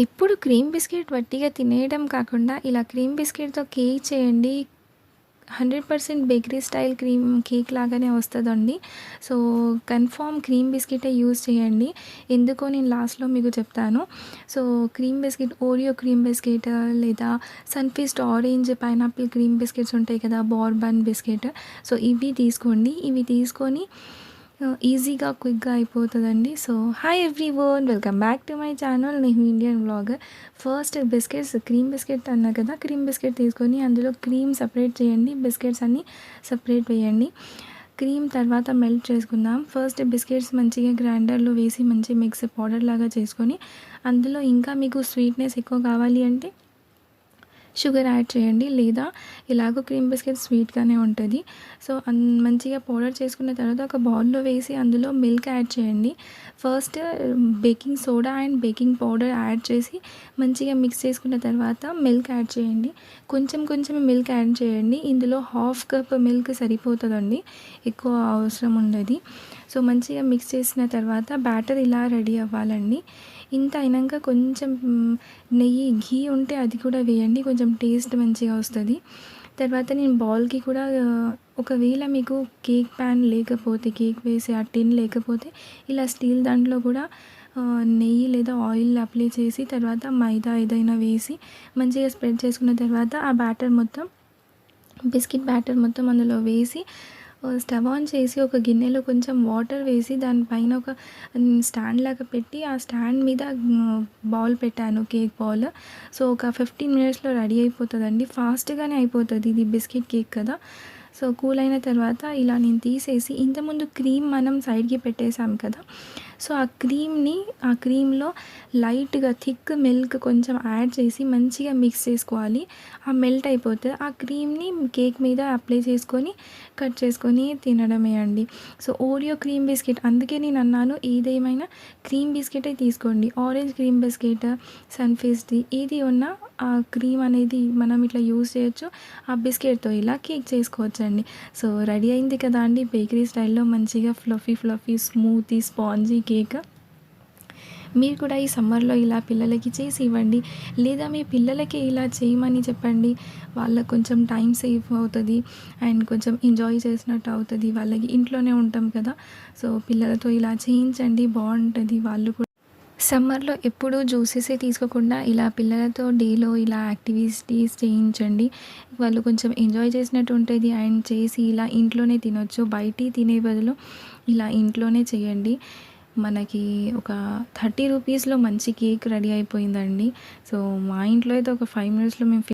ఎప్పుడు cream biscuit వట్టిగా తినేయడం కాకుండా ఇలా క్రీమ్ బిస్కెట్‌తో కేక్ చేయండి. 100% బేకరీ స్టైల్ క్రీమ్ కేక్ లాగానే వస్తదండి. సో, కన్ఫర్మ్ క్రీమ్ బిస్కెటే యూజ్ చేయండి. ఎందుకో నేను లాస్ట్‌లో మీకు చెప్తాను. So, cream biscuit Oreo cream biscuit లేదా Sunfeast orange pineapple cream biscuits ఉంటాయి కదా! Bourbon biscuit. సో, ఇవి తీసుకోండి. ఇవి తీసుకొని ఈజీగా, క్విక్‌గా అయిపోతదండి. So, hi everyone! Welcome back to my channel. నేను Indian vlogger. First biscuits cream biscuit అన్నా కదా! క్రీమ్ బిస్కెట్ తీసుకొని అందులో క్రీమ్ సెపరేట్ చేయండి. బిస్కెట్స్ అన్నీ సెపరేట్ వేయండి. క్రీమ్ తర్వాత మెల్ట్ చేసుకుందాం. ఫస్ట్ బిస్కెట్స్ మంచిగా గ్రైండర్‌లో వేసి మంచి మిక్స్ పౌడర్ లాగా చేసుకొని, అందులో ఇంకా మీకు స్వీట్‌నెస్ ఎక్కువ కావాలి అంటే షుగర్ యాడ్ చేయండి. లేదా ఎలాగో క్రీమ్ బిస్కెట్ స్వీట్‌గానే ఉంటది. సో, మంచిగా పౌడర్ చేసుకున్న తర్వాత ఒక బౌల్‌లో వేసి అందులో మిల్క్ యాడ్ చేయండి. First baking soda and baking powder add చేసి మంచిగా మిక్స్ చేసుకున్న తర్వాత మిల్క్ యాడ్ చేయండి. కొంచెం కొంచెం మిల్క్ యాడ్ చేయండి. ఇందులో హాఫ్ కప్ మిల్క్ సరిపోతదండి. ఎక్కువ అవసరం ఉండది. సో, మంచిగా మిక్స్ చేసిన తర్వాత బ్యాటర్ ఇలా రెడీ అవ్వాలండి. ఇంత అయినంక కొంచెం నెయ్యి, ఘీ ఉంటే అది కూడా వేయండి. కొంచెం టేస్ట్ మంచిగా వస్తది. తర్వాత నేను బౌల్‌కి కూడా ఒకవేళ మీకు కేక్ ప్యాన్ లేకపోతే, కేక్ వేసే ఆ టిన్ లేకపోతే ఇలా స్టీల్ దాంట్లో కూడా నెయ్యి లేదా ఆయిల్ అప్లై చేసి తర్వాత మైదా ఏదైనా వేసి మంచిగా స్ప్రెడ్ చేసుకున్న తర్వాత ఆ బ్యాటర్ మొత్తం బిస్కిట్ బ్యాటర్ మొత్తం అందులో వేసి స్టవ్ ఆన్ చేసి ఒక గిన్నెలో కొంచెం వాటర్ వేసి దానిపైన ఒక స్టాండ్ లాగా పెట్టి ఆ స్టాండ్ మీద బౌల్ పెట్టాను, కేక్ బౌల్. సో, ఒక 15 మినిట్స్‌లో రెడీ అయిపోతదండి. ఫాస్ట్‌గానే అయిపోతది. ఇది బిస్కిట్ కేక్ కదా! సో, కూల్ అయిన తర్వాత ఇలా నేను తీసేసి ఇంతకుముందు క్రీమ్ మనం సైడ్‌కి పెట్టేసాం కదా! సో, ఆ క్రీమ్‌లో లైట్‌గా థిక్ మిల్క్ కొంచెం యాడ్ చేసి మంచిగా మిక్స్ చేసుకోవాలి. ఆ మెల్ట్ అయిపోతే ఆ క్రీమ్‌ని కేక్ మీద అప్లై చేసుకొని కట్ చేసుకొని తినడమే అండి. సో, ఓరియో క్రీమ్ బిస్కెట్ అందుకే నేను అన్నాను ఏదేమైనా క్రీమ్ బిస్కెటే తీసుకోండి. ఆరెంజ్ క్రీమ్ బిస్కెట్, సన్‌ఫీస్ట్‌ది ఏది ఉన్నా ఆ క్రీమ్ అనేది మనం ఇట్లా యూజ్ చేయొచ్చు. ఆ బిస్కెట్‌తో ఇలా కేక్ చేసుకోవచ్చండి. సో, రెడీ అయింది కదా అండి బేకరీ స్టైల్‌లో మంచిగా ఫ్లఫీ స్మూతీ స్పాంజీ కేక్. మీరు కూడా ఈ సమ్మర్‌లో ఇలా పిల్లలకి చేసి ఇవ్వండి. లేదా మీ పిల్లలకి ఇలా చేయమని చెప్పండి. వాళ్ళకి కొంచెం టైం సేవ్ అవుతది. అండ్ కొంచెం ఎంజాయ్ చేసినట్టు అవుతది. వాళ్ళకి ఇంట్లోనే ఉంటాం కదా! సో, పిల్లలతో ఇలా చేయించండి బావుంటది. వాళ్ళు కూడా సమ్మర్‌లో ఎప్పుడూ జ్యూసెసే తీసుకోకుండా ఇలా పిల్లలతో డేలో ఇలా యాక్టివిటీస్ చేయించండి. వాళ్ళు కొంచెం ఎంజాయ్ చేసినట్టు ఉంటది. అండ్ చేసి ఇలా ఇంట్లోనే తినొచ్చు. బయటియి తినే బదులు ఇలా ఇంట్లోనే చేయండి. మనకి ఒక 30 రూపీస్‌లో మంచి కేక్ రెడీ అయిపోయిందండి. సో, మా ఇంట్లో అయితే ఒక 5 మినిట్స్‌లో మేము